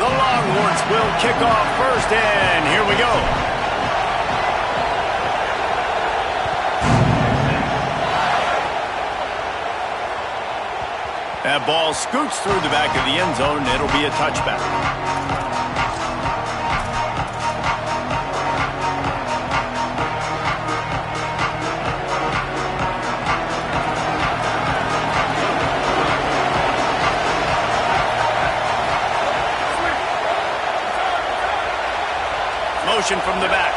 The Longhorns will kick off first, and here we go. That ball scoots through the back of the end zone, and it'll be a touchback. Motion from the back.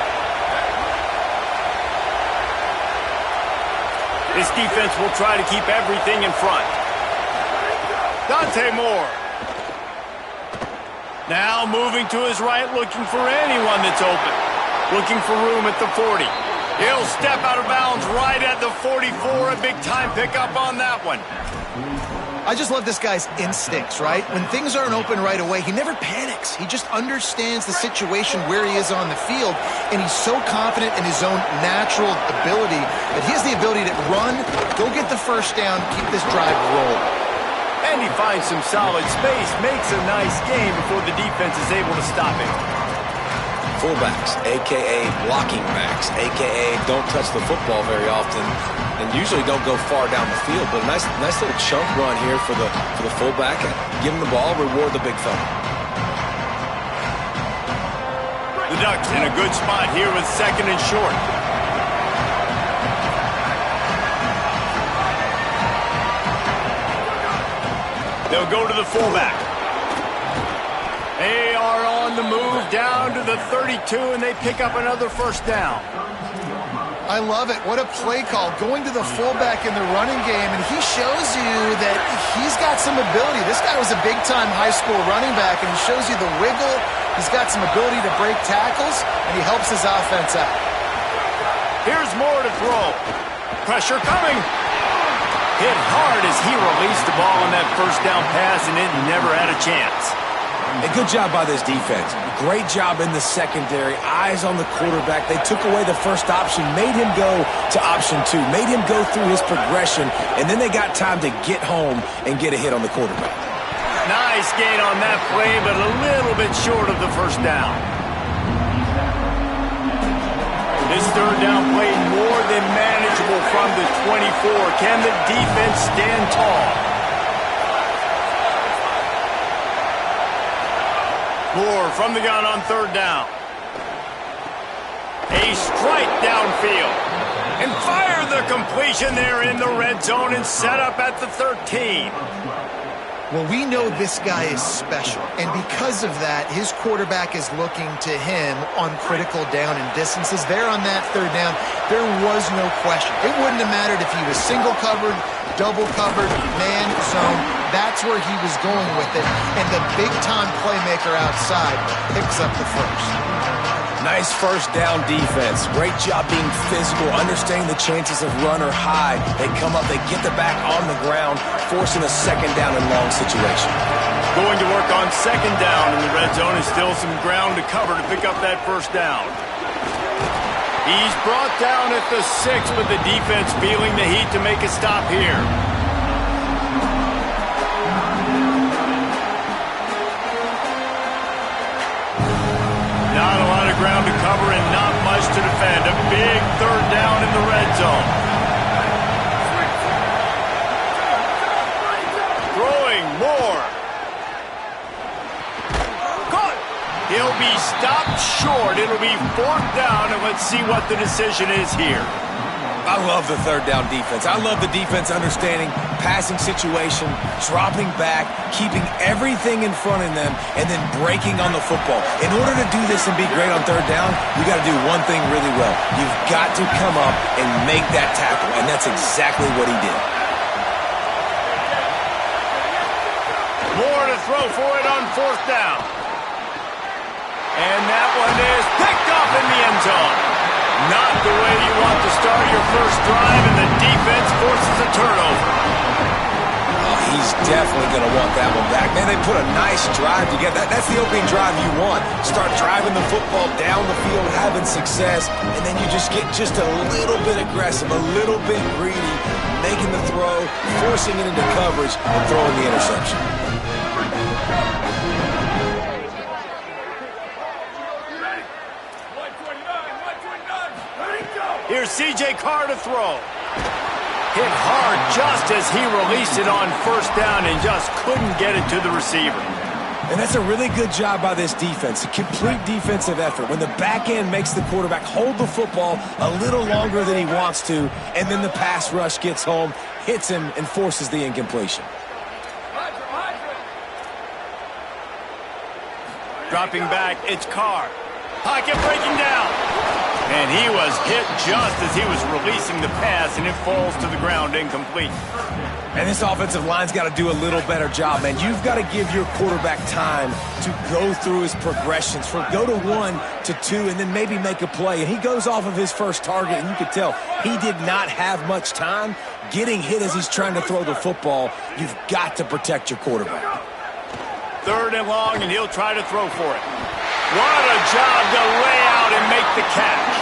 This defense will try to keep everything in front. Dante Moore. Now moving to his right, looking for anyone that's open. Looking for room at the 40. He'll step out of bounds right at the 44. A big-time pickup on that one. I just love this guy's instincts, right? When things aren't open right away, he never panics. He just understands the situation where he is on the field, and he's so confident in his own natural ability that he has the ability to run, go get the first down, keep this drive rolling. And he finds some solid space, makes a nice game before the defense is able to stop him. Fullbacks, a.k.a. blocking backs, a.k.a. don't touch the football very often and usually don't go far down the field. But a nice little chunk run here for the fullback. Give him the ball, reward the big fella. The Ducks in a good spot here with second and short. They'll go to the fullback. They are on the move down to the 32, and they pick up another first down. I love it. What a play call. Going to the fullback in the running game, and he shows you that he's got some ability. This guy was a big-time high school running back, and he shows you the wiggle. He's got some ability to break tackles, and he helps his offense out. Here's Moore to throw. Pressure coming. Hit hard as he released the ball on that first down pass, and it never had a chance. A good job by this defense. Great job in the secondary. Eyes on the quarterback. They took away the first option, made him go to option 2, made him go through his progression, and then they got time to get home and get a hit on the quarterback. Nice gain on that play, but a little bit short of the first down. This third down play more than manageable from the 24. Can the defense stand tall? Moore from the gun on third down. A strike downfield. And fire the completion there in the red zone and set up at the 13. Well, we know this guy is special, and because of that, his quarterback is looking to him on critical down and distances. There on that third down, there was no question. It wouldn't have mattered if he was single covered, double covered, man zone. That's where he was going with it, and the big-time playmaker outside picks up the first. Nice first down defense. Great job being physical, understanding the chances of run or high. They come up, they get the back on the ground, forcing a second down and long situation. Going to work on second down in the red zone, is still some ground to cover to pick up that first down. He's brought down at the 6, but the defense feeling the heat to make a stop here. Not a lot of ground to cover and not much to defend. A big third down in the red zone. Throwing Moore. Caught. He'll be stopped short. It'll be fourth down, and let's see what the decision is here. I love the third down defense. I love the defense understanding passing situation, dropping back, keeping everything in front of them, and then breaking on the football. In order to do this and be great on third down, you got to do one thing really well. You've got to come up and make that tackle, and that's exactly what he did. Moore to throw for it on fourth down. And that one is picked off in the end zone. Not the way you want to start your first drive, and the defense forces a turnover. Oh, he's definitely going to want that one back. Man, they put a nice drive together. That's the opening drive you want. Start driving the football down the field, having success, and then you just get just a little bit aggressive, a little bit greedy, making the throw, forcing it into coverage, and throwing the interception. Here's C.J. Carr to throw. Hit hard just as he released it on first down and just couldn't get it to the receiver. And that's a really good job by this defense, a complete defensive effort. When the back end makes the quarterback hold the football a little longer than he wants to, and then the pass rush gets home, hits him, and forces the incompletion. Dropping back, it's Carr. Pocket breaking down. And he was hit just as he was releasing the pass, and it falls to the ground incomplete. And this offensive line's got to do a little better job, man. You've got to give your quarterback time to go through his progressions, from go to 1 to 2, and then maybe make a play. And he goes off of his first target, and you could tell he did not have much time getting hit as he's trying to throw the football. You've got to protect your quarterback. 3rd and long, and he'll try to throw for it. What a job to lay out and make the catch.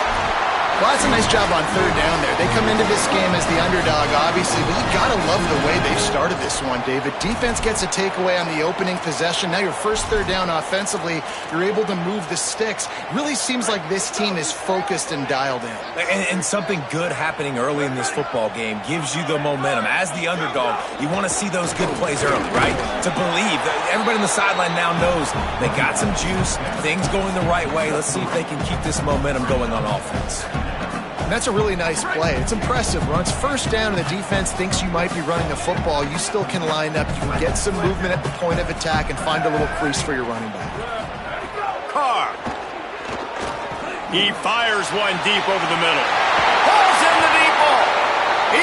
Well, that's a nice job on 3rd down there. They come into this game as the underdog, obviously, but you got to love the way they've started this one, David. Defense gets a takeaway on the opening possession. Now your first 3rd down offensively, you're able to move the sticks. Really seems like this team is focused and dialed in. And something good happening early in this football game gives you the momentum. As the underdog, you want to see those good plays early, right? To believe that everybody on the sideline now knows they got some juice, things going the right way. Let's see if they can keep this momentum going on offense. And that's a really nice play. It's impressive. Runs 1st down and the defense thinks you might be running the football. You still can line up. You can get some movement at the point of attack and find a little crease for your running back. Carr. He fires one deep over the middle. Pulls in the deep ball.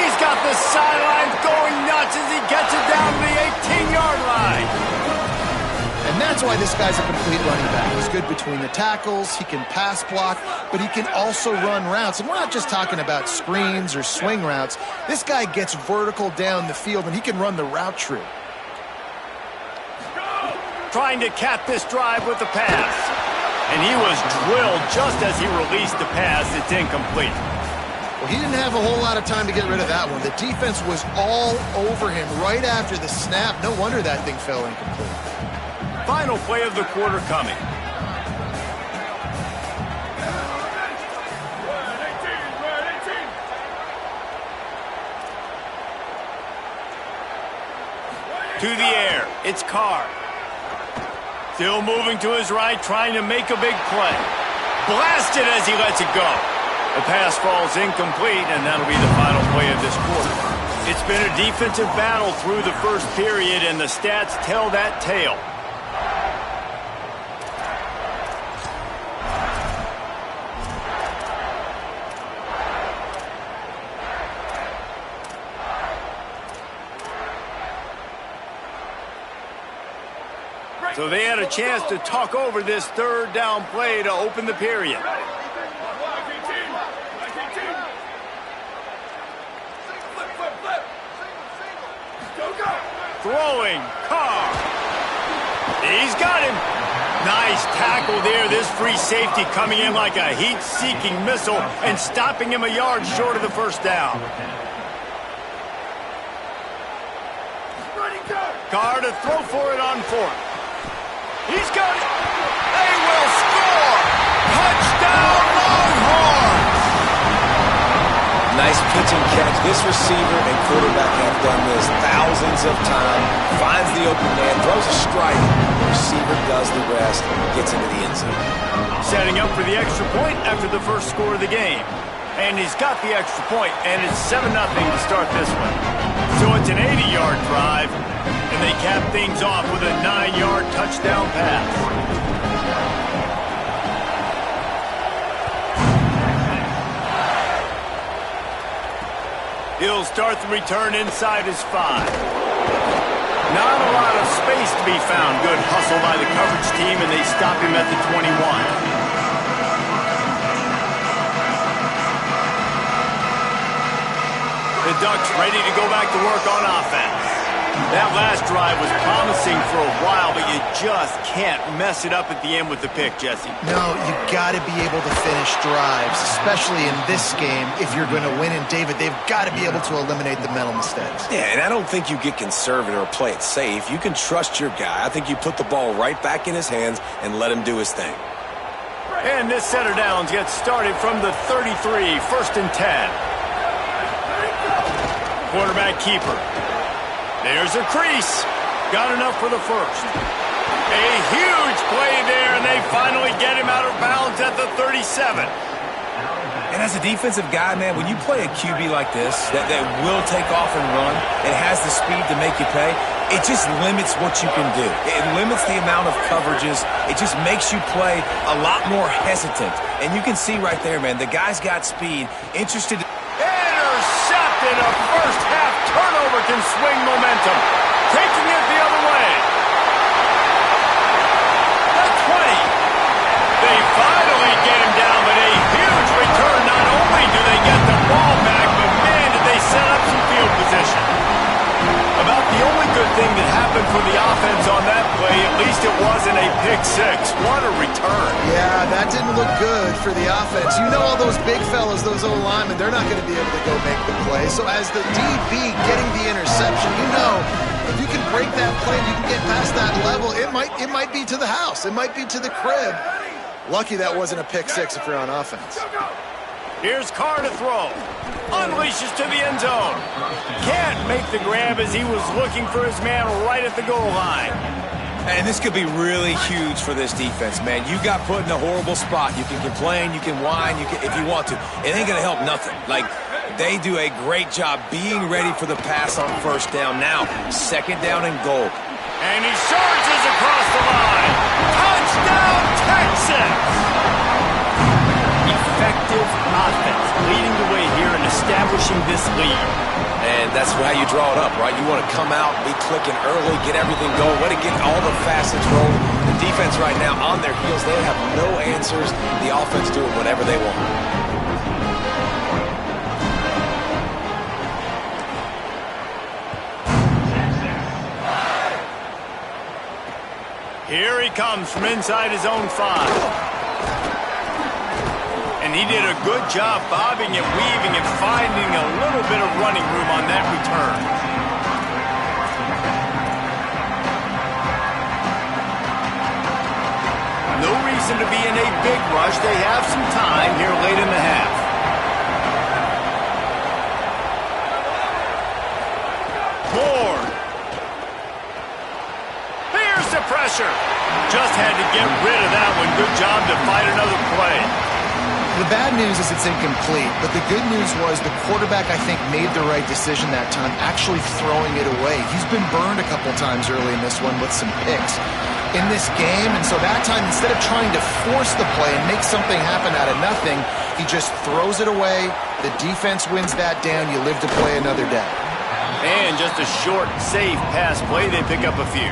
He's got the sidelines going nuts as he gets it down to the 18-yard line. And that's why this guy's a complete running back. He's good between the tackles, he can pass block, but he can also run routes. And we're not just talking about screens or swing routes. This guy gets vertical down the field, and he can run the route tree. Trying to cap this drive with the pass. And he was drilled just as he released the pass. It's incomplete. Well, he didn't have a whole lot of time to get rid of that one. The defense was all over him right after the snap. No wonder that thing fell incomplete. Final play of the quarter coming. To the air, it's Carr. Still moving to his right, trying to make a big play. Blasted as he lets it go. The pass falls incomplete, and that'll be the final play of this quarter. It's been a defensive battle through the first period, and the stats tell that tale. So they had a chance to talk over this 3rd down play to open the period. Throwing, Carr. He's got him. Nice tackle there. This free safety coming in like a heat-seeking missile and stopping him a yard short of the 1st down. Carr to throw for it on 4th. He's got it. They will score. Touchdown, Longhorns. Nice pitch and catch. This receiver and quarterback have done this thousands of times. Finds the open man, throws a strike. The receiver does the rest, gets into the end zone. Setting up for the extra point after the first score of the game. And he's got the extra point, and it's 7-0 to start this one. So it's an 80-yard drive. And they cap things off with a 9-yard touchdown pass. He'll start the return inside his 5. Not a lot of space to be found. Good hustle by the coverage team, and they stop him at the 21. The Ducks ready to go back to work on offense. That last drive was promising for a while, but you just can't mess it up at the end with the pick, Jesse. No, you got to be able to finish drives, especially in this game. If you're going to win, and David, they've got to be able to eliminate the mental mistakes. Yeah, and I don't think you get conservative or play it safe. You can trust your guy. I think you put the ball right back in his hands and let him do his thing. And this set of downs gets started from the 33, 1st and 10. Quarterback keeper. There's a crease. Got enough for the first. A huge play there, and they finally get him out of bounds at the 37. And as a defensive guy, man, when you play a QB like this that will take off and run, it has the speed to make you pay, it just limits what you can do. It limits the amount of coverages. It just makes you play a lot more hesitant. And you can see right there, man, the guy's got speed, interested. Intercepted. A first-half turnover can swing momentum. Taking it the other way. The 20. They finally get him down, but a huge return. Not only do they get the ball back, but man, did they set up some field position. About the only good thing that happened for the offense on that play, at least it wasn't a pick six. What a return. Yeah, that didn't look good for the offense. You know all those big fellas, those old linemen, they're not going to be able to go make the play. So as the DB getting the interception, you know, if you can break that play and you can get past that level, it might be to the house. It might be to the crib. Lucky that wasn't a pick six if you're on offense. Here's Carr to throw. Unleashes to the end zone. Can't make the grab as he was looking for his man right at the goal line. And this could be really huge for this defense, man. You got put in a horrible spot. You can complain, you can whine, if you want to. It ain't going to help nothing. Like, they do a great job being ready for the pass on first down. Now, 2nd down and goal. And he charges across the line. Touchdown, Texans! Effective offense, leading the way here and establishing this lead. And that's how you draw it up, right? You want to come out, be clicking early, get everything going, let it get all the facets rolling. The defense right now on their heels, they have no answers. The offense doing whatever they want. Here he comes from inside his own 5. And he did a good job bobbing and weaving and finding a little bit of running room on that return. No reason to be in a big rush. They have some time here late in the half. Moore. Here's the pressure. Just had to get rid of that one. Good job to fight another play. The bad news is it's incomplete, but the good news was the quarterback, I think, made the right decision that time, actually throwing it away. He's been burned a couple times early in this one with some picks in this game, and so that time, instead of trying to force the play and make something happen out of nothing, he just throws it away. The defense wins that down. You live to play another day. And just a short, safe pass play, they pick up a few.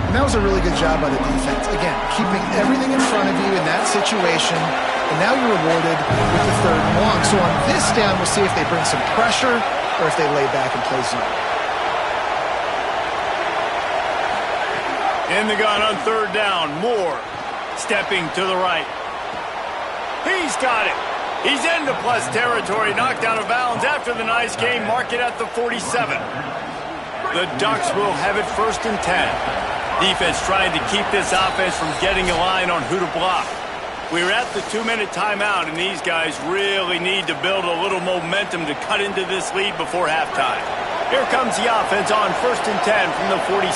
And that was a really good job by the defense. Again, keeping everything in front of you in that situation. And now you're rewarded with the 3rd and long. So on this down, we'll see if they bring some pressure or if they lay back and play zone. In the gun on 3rd down. Moore stepping to the right. He's got it. He's into plus territory. Knocked out of bounds after the nice game. Mark it at the 47. The Ducks will have it 1st and 10. Defense trying to keep this offense from getting a line on who to block. We're at the 2-minute timeout, and these guys really need to build a little momentum to cut into this lead before halftime. Here comes the offense on 1st and 10 from the 47.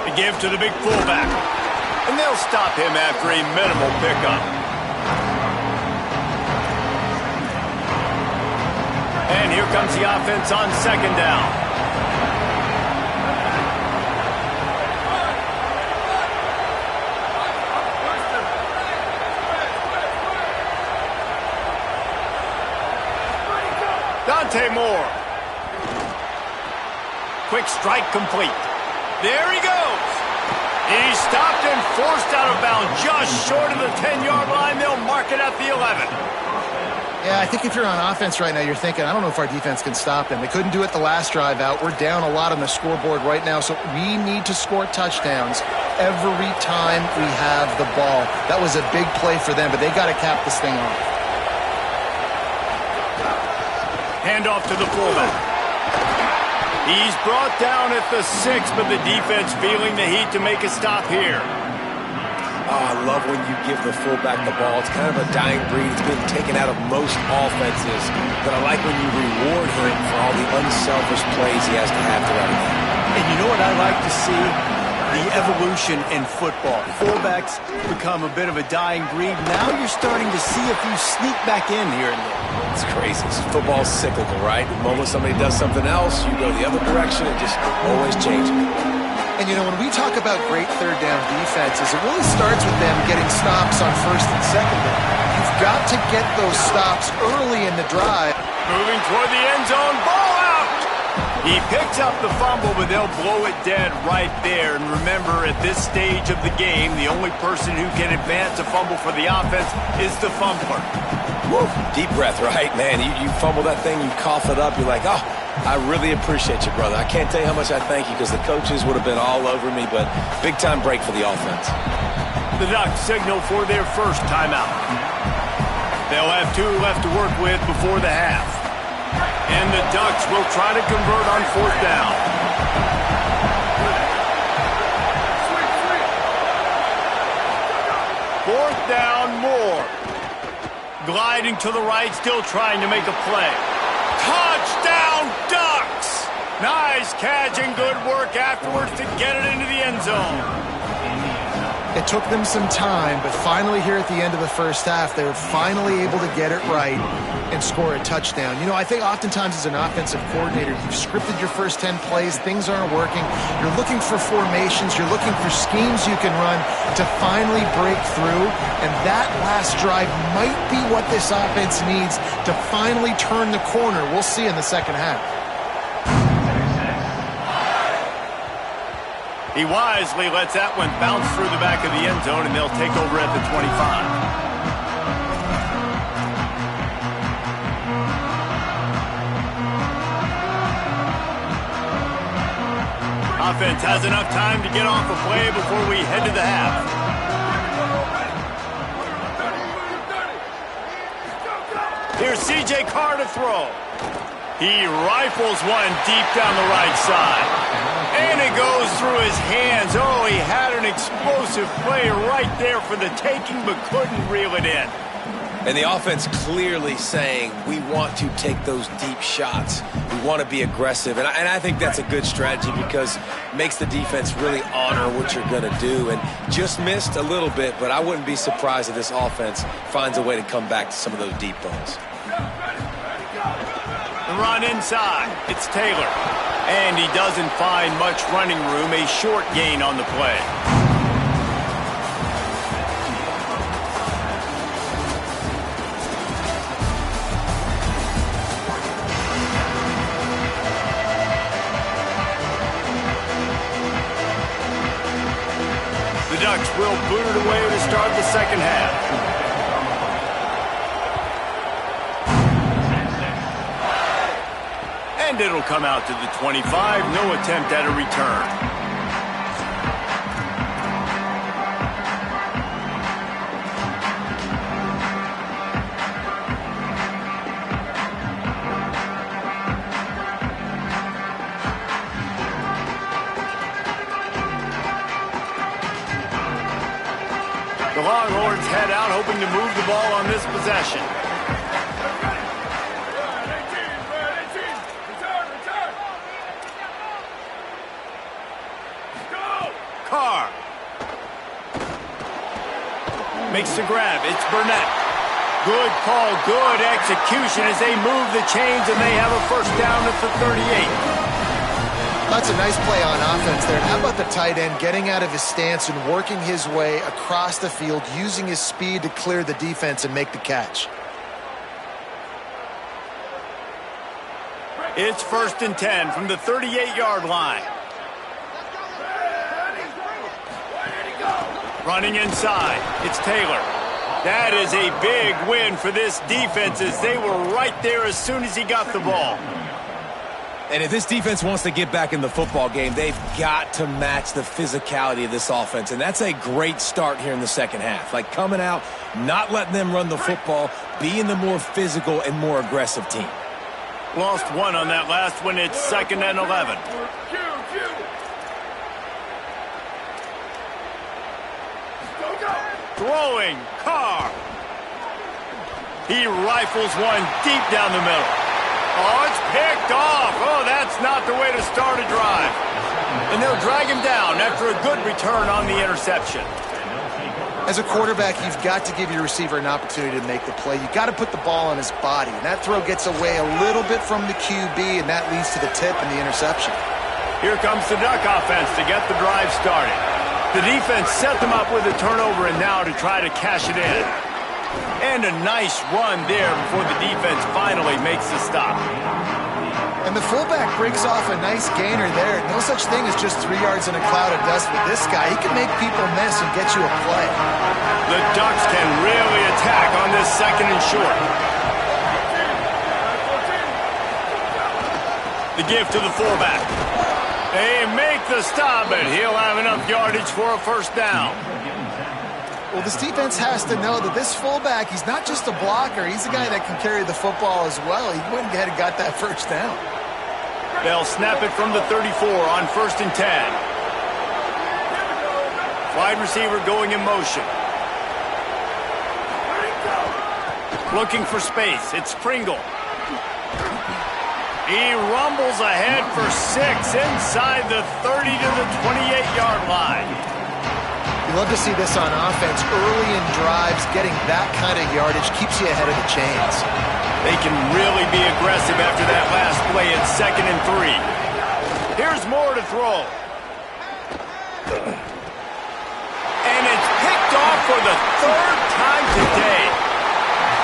The give to the big fullback. And they'll stop him after a minimal pickup. And here comes the offense on 2nd down. Dante Moore. Quick strike complete. There he goes. He's stopped and forced out of bounds just short of the 10-yard line. They'll mark it at the 11. Yeah, I think if you're on offense right now, you're thinking, I don't know if our defense can stop them. They couldn't do it the last drive out. We're down a lot on the scoreboard right now, so we need to score touchdowns every time we have the ball. That was a big play for them, but they got to cap this thing off. Handoff to the fullback. He's brought down at the 6, but the defense feeling the heat to make a stop here. Oh, I love when you give the fullback the ball. It's kind of a dying breed. It's been taken out of most offenses. But I like when you reward him for all the unselfish plays he has to have throughout the game. And you know what I like to see? The evolution in football. Fullbacks become a bit of a dying breed. Now you're starting to see a few sneak back in here and there. It's crazy. Football's cyclical, right? The moment somebody does something else, you go the other direction. It just always changes. And, you know, when we talk about great third down defenses, it really starts with them getting stops on first and second down. You've got to get those stops early in the drive. Moving toward the end zone, ball out! He picks up the fumble, but they'll blow it dead right there. And remember, at this stage of the game, the only person who can advance a fumble for the offense is the fumbler. Woo. Deep breath, right? Man, you fumble that thing, you cough it up, you're like, oh, I really appreciate you, brother. I can't tell you how much I thank you because the coaches would have been all over me, but big-time break for the offense. The Ducks signal for their first timeout. They'll have 2 left to work with before the half. And the Ducks will try to convert on fourth down. Fourth down, Moore. Gliding to the right, still trying to make a play. Touchdown, Ducks! Nice catch and good work afterwards to get it into the end zone. It took them some time, but finally here at the end of the first half, they were finally able to get it right and score a touchdown. You know, I think oftentimes as an offensive coordinator, you've scripted your first 10 plays, things aren't working. You're looking for formations, you're looking for schemes you can run to finally break through, and that last drive might be what this offense needs to finally turn the corner. We'll see in the second half. He wisely lets that one bounce through the back of the end zone, and they'll take over at the 25. Offense has enough time to get off a play before we head to the half. Here's C.J. Carr to throw. He rifles one deep down the right side. And it goes through his hands. Oh, he had an explosive play right there for the taking, but couldn't reel it in. And the offense clearly saying, we want to take those deep shots. We want to be aggressive. And I think that's a good strategy because it makes the defense really honor what you're going to do. And just missed a little bit, but I wouldn't be surprised if this offense finds a way to come back to some of those deep balls. The run inside. It's Taylor. And he doesn't find much running room, a short gain on the play. The Ducks will boot it away to start the second half. And it'll come out to the 25. No attempt at a return. The Longhorns head out, hoping to move the ball on this possession. Carr makes the grab. It's Burnett. Good call, good execution as they move the chains, and they have a first down at the 38. That's a nice play on offense there. How about the tight end getting out of his stance and working his way across the field, using his speed to clear the defense and make the catch? It's 1st and 10 from the 38-yard line. Running inside, it's Taylor. That is a big win for this defense as they were right there as soon as he got the ball. And if this defense wants to get back in the football game, they've got to match the physicality of this offense. And that's a great start here in the second half. Like coming out, not letting them run the football, being the more physical and more aggressive team. Lost one on that last one. It's 2nd and 11. Throwing, Carr. He rifles one deep down the middle. Oh, it's picked off. Oh, that's not the way to start a drive. And they'll drag him down after a good return on the interception. As a quarterback, you've got to give your receiver an opportunity to make the play. You've got to put the ball on his body. And that throw gets away a little bit from the QB, and that leads to the tip and the interception. Here comes the Duck offense to get the drive started. The defense set them up with a turnover and now to try to cash it in. And a nice run there before the defense finally makes the stop. And the fullback breaks off a nice gainer there. No such thing as just 3 yards in a cloud of dust with this guy. He can make people miss and get you a play. The Ducks can really attack on this 2nd and short. The give to the fullback. They make the stop, but he'll have enough yardage for a first down. Well, this defense has to know that this fullback, he's not just a blocker. He's a guy that can carry the football as well. He went ahead and got that first down. They'll snap it from the 34 on 1st and 10. Wide receiver going in motion. Looking for space. It's Pringle. He rumbles ahead for 6 inside the 30 to the 28-yard line. You love to see this on offense. Early in drives, getting that kind of yardage keeps you ahead of the chains. They can really be aggressive after that last play at 2nd and 3. Here's more to throw. And it's picked off for the 3rd time today.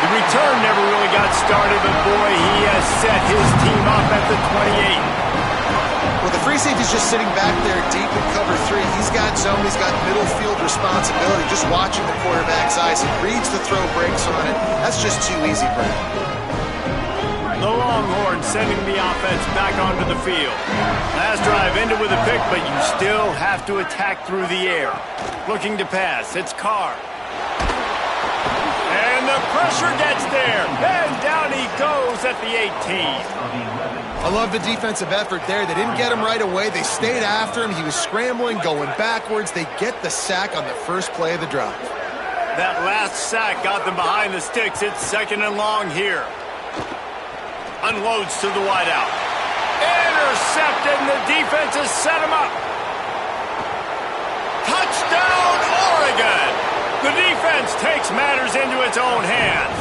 The return never really got started, but boy, he has set his team up at the 28. Well, the free safety's just sitting back there deep in cover 3. He's got zone, he's got middle field responsibility, just watching the quarterback's eyes. He reads the throw, breaks on it. That's just too easy for him. The Longhorns sending the offense back onto the field. Last drive ended with a pick, but you still have to attack through the air. Looking to pass, it's Carr. And the pressure gets there, and down he goes at the 18. I love the defensive effort there. They didn't get him right away. They stayed after him. He was scrambling, going backwards. They get the sack on the first play of the drive. That last sack got them behind the sticks. It's 2nd and long here. Unloads to the wideout. Intercepted, and the defense has set him up. Touchdown, Oregon! The defense takes matters into its own hands.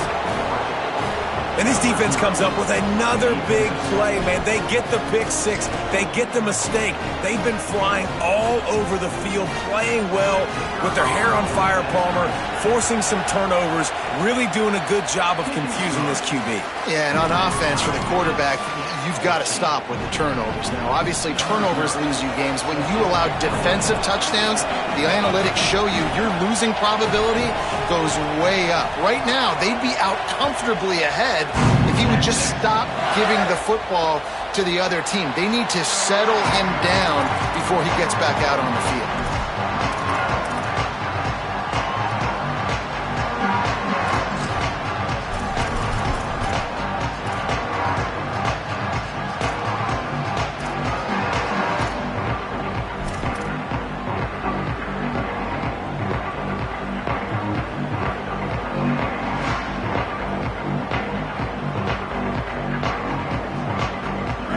And this defense comes up with another big play, man. They get the pick 6. They get the mistake. They've been flying all over the field, playing well with their hair on fire, Palmer, forcing some turnovers, really doing a good job of confusing this QB. Yeah, and on offense for the quarterback, you've got to stop with the turnovers. Now, obviously, turnovers lose you games. When you allow defensive touchdowns, the analytics show you your losing probability goes way up. Right now, they'd be out comfortably ahead if he would just stop giving the football to the other team. They need to settle him down before he gets back out on the field.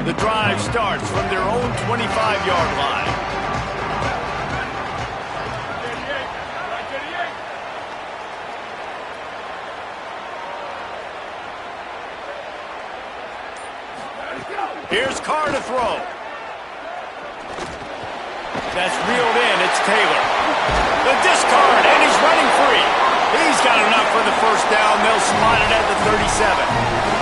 The drive starts from their own 25-yard line. Here's Carr to throw. That's reeled in. It's Taylor. The discard, and he's running free. He's got enough for the first down. They'll slide it at the 37.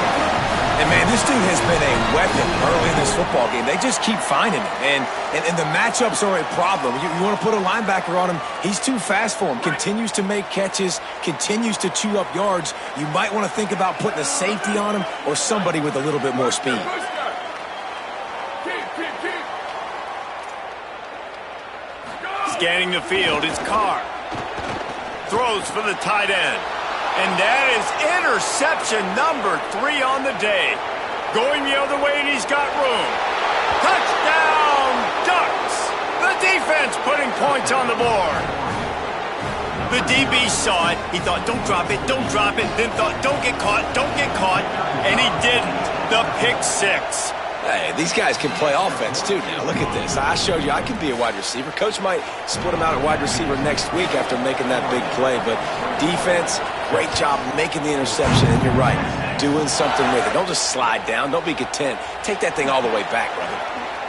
And, man, this dude has been a weapon early in this football game. They just keep finding him. And the matchups are a problem. You want to put a linebacker on him, he's too fast for him. Continues to make catches, continues to chew up yards. You might want to think about putting a safety on him or somebody with a little bit more speed. Scanning the field, it's Carr. Throws for the tight end. And that is interception number 3 on the day. Going the other way, and he's got room. Touchdown, Ducks! The defense putting points on the board. The DB saw it. He thought, don't drop it, don't drop it. Then thought, don't get caught, don't get caught. And he didn't. The pick six. Hey, these guys can play offense, too, now. Look at this. I showed you I can be a wide receiver. Coach might split him out at wide receiver next week after making that big play. But defense, great job making the interception. And you're right, doing something with it. Don't just slide down. Don't be content. Take that thing all the way back, brother.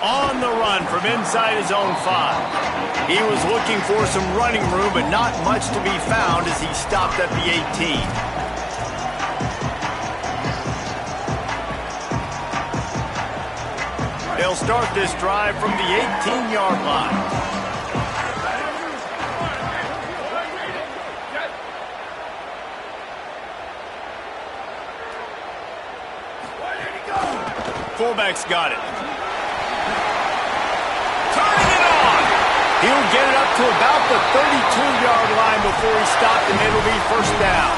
On the run from inside his own 5. He was looking for some running room, but not much to be found as he stopped at the 18. They'll start this drive from the 18-yard line. Fullback's got it. Turning it on. He'll get it up to about the 32-yard line before he stopped, and it'll be first down.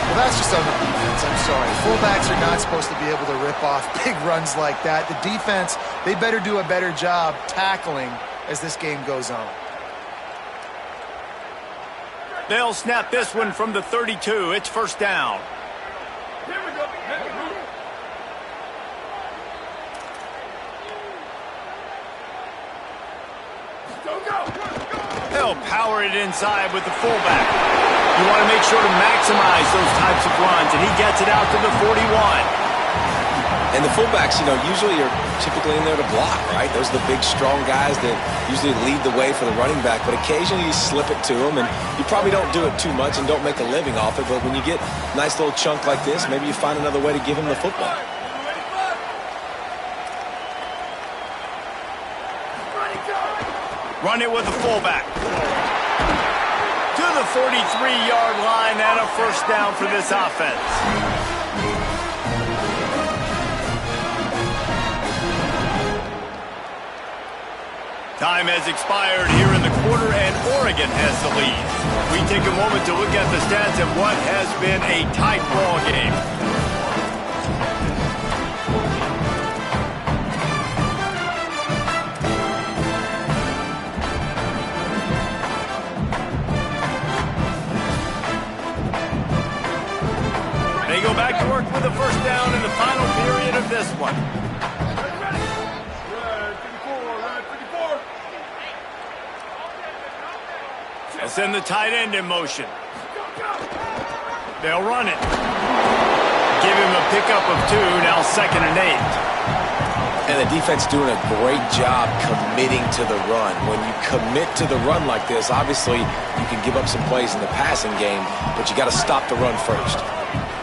Well, that's just on the defense. I'm sorry. Fullbacks are not supposed to be able to rip off big runs like that. The defense, they better do a better job tackling as this game goes on. They'll snap this one from the 32. It's first down. Here we go. They'll power it inside with the fullback. You want to make sure to maximize those types of runs, and he gets it out to the 41. And the fullbacks, usually are typically in there to block, right? Those are the big, strong guys that usually lead the way for the running back. But occasionally you slip it to them, and you probably don't do it too much and don't make a living off it. But when you get a nice little chunk like this, maybe you find another way to give him the football. Run it with the fullback. To the 43-yard line and a first down for this offense. Time has expired here in the quarter, and Oregon has the lead. We take a moment to look at the stats of what has been a tight ball game. They go back to work with the first down in the final period of this one. They'll send the tight end in motion. They'll run it. Give him a pickup of 2, now 2nd and 8. And the defense doing a great job committing to the run. When you commit to the run like this, obviously you can give up some plays in the passing game, but you got to stop the run first.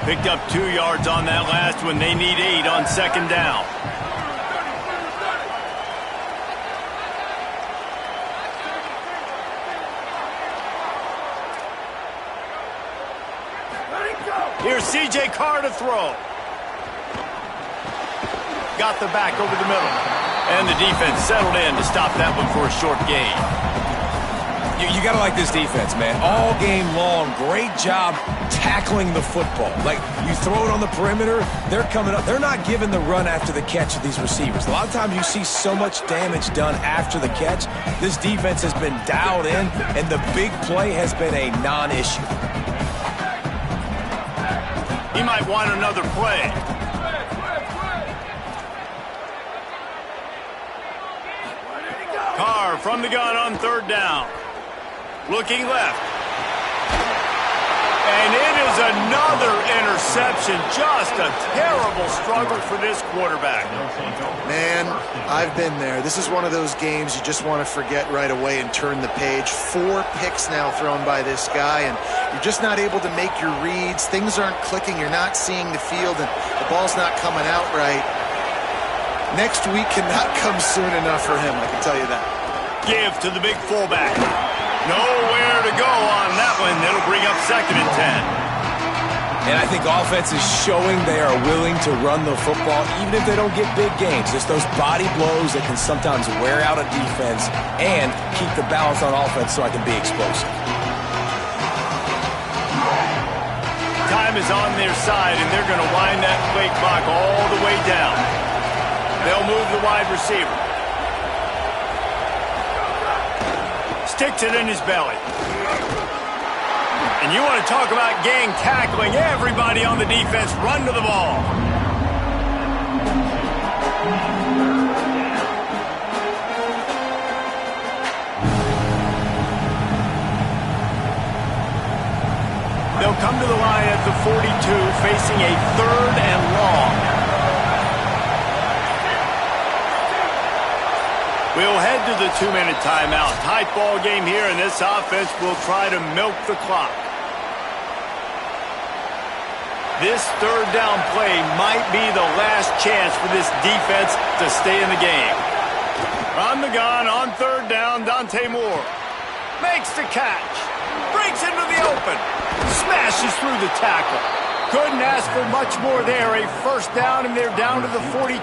Picked up 2 yards on that last one. They need 8 on 2nd down. Here's C.J. Carr to throw. Got the back over the middle. And the defense settled in to stop that one for a short gain. You got to like this defense, man. All game long, great job tackling the football. Like, you throw it on the perimeter, they're coming up. They're not giving the run after the catch of these receivers. A lot of times you see so much damage done after the catch. This defense has been dialed in, and the big play has been a non-issue. He might want another play. Carr from the gun on 3rd down. Looking left. And it is another interception. Just a terrible struggle for this quarterback. Man, I've been there. This is one of those games you just want to forget right away and turn the page. 4 picks now thrown by this guy, and you're just not able to make your reads. Things aren't clicking. You're not seeing the field, and the ball's not coming out right. Next week cannot come soon enough for him, I can tell you that. Give to the big fullback. Nowhere to go on that one. It'll bring up 2nd and 10. And I think offense is showing they are willing to run the football, even if they don't get big gains. Just those body blows that can sometimes wear out a defense and keep the balance on offense so I can be explosive. time is on their side, and they're going to wind that play clock all the way down. They'll move the wide receiver. Sticks it in his belly. And you want to talk about gang tackling. Everybody on the defense run to the ball. They'll come to the line at the 42, facing a 3rd and long. We'll head to the 2-minute timeout. Tight ball game here, and this offense will try to milk the clock. This 3rd down play might be the last chance for this defense to stay in the game. On the gun, on 3rd down, Dante Moore makes the catch. Breaks into the open. Smashes through the tackle. Couldn't ask for much more there. A 1st down, and they're down to the 42.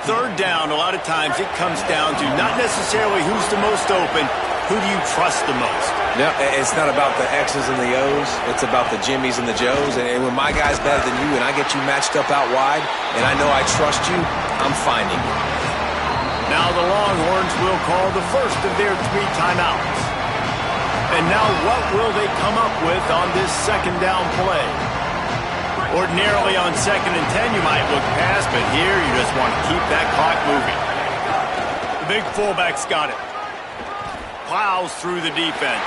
3rd down, a lot of times it comes down to not necessarily who's the most open, who do you trust the most? No, it's not about the X's and the O's. It's about the Jimmies and the Joes. And when my guy's better than you and I get you matched up out wide, and I know I trust you, I'm finding you. Now the Longhorns will call the first of their 3 timeouts. And now what will they come up with on this 2nd down play? Ordinarily on 2nd and 10 you might look past, but here you just want to keep that clock moving. The big fullback's got it. Plows through the defense.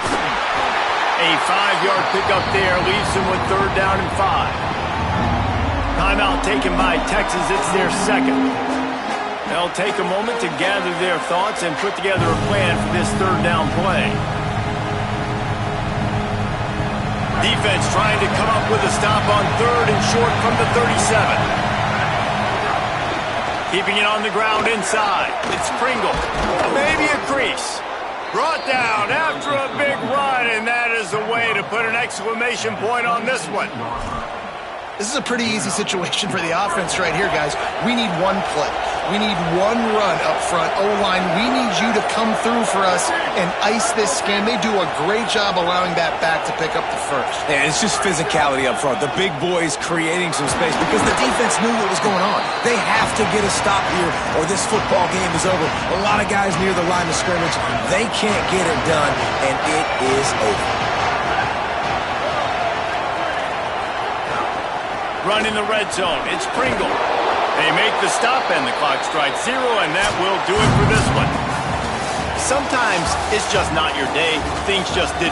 A 5-yard pickup there leaves him with 3rd down and 5. Timeout taken by Texas. It's their 2nd. They'll take a moment to gather their thoughts and put together a plan for this 3rd down play. Defense trying to come up with a stop on 3rd and short from the 37. Keeping it on the ground inside. It's Pringle. Maybe a crease. Brought down after a big run, and that is a way to put an exclamation point on this one. This is a pretty easy situation for the offense right here, guys. We need one play. We need one run up front. O-line, we need you to come through for us and ice this game. They do a great job allowing that back to pick up the first. Yeah, it's just physicality up front. The big boys creating some space because the defense knew what was going on. They have to get a stop here or this football game is over. A lot of guys near the line of scrimmage, they can't get it done, and it is over. Run in the red zone. It's Pringle. They make the stop, and the clock strikes 0, and that will do it for this one. Sometimes it's just not your day. Things just didn't